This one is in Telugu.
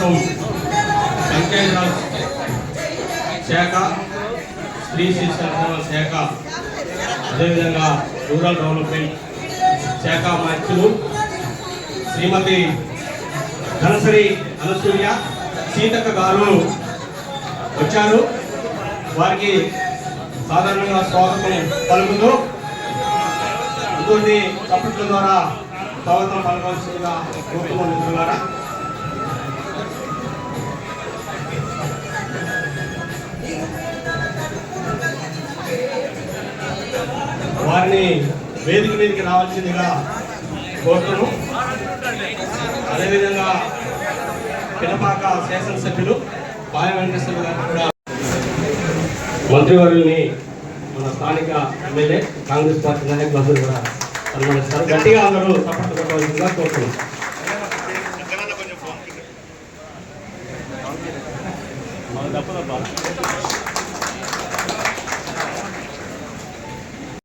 రాష్ట్రం పంచాయతీరాజ్ శాఖ, స్త్రీ శిశు సంక్షేమ శాఖ, అదేవిధంగా రూరల్ డెవలప్మెంట్ శాఖ మంత్రులు శ్రీమతి ధనసరి అనసూయ సీతక్క గారు వచ్చారు. వారికి సాధారణంగా స్వాగతం పలుకుతూ అందరినీ చప్పట్ల ద్వారా స్వాగతం పలకాల్సిందిగా కోరుతున్నాం. మిత్రులారా, వారిని వేదిక మీదకి రావాల్సిందిగా కోరుతున్నాం. అదేవిధంగా పినపాక శాసనసభ్యులు బాల వెంకటేశ్వర గారు కూడా మంత్రివర్యుల్ని మన స్థానిక ఎమ్మెల్యే కాంగ్రెస్ పార్టీ నాయకులందరూ కూడా సన్మానిస్తారు. గట్టిగా అందరూ సపోర్ట్ కొట్టవలసిందిగా కోరుతున్నాం.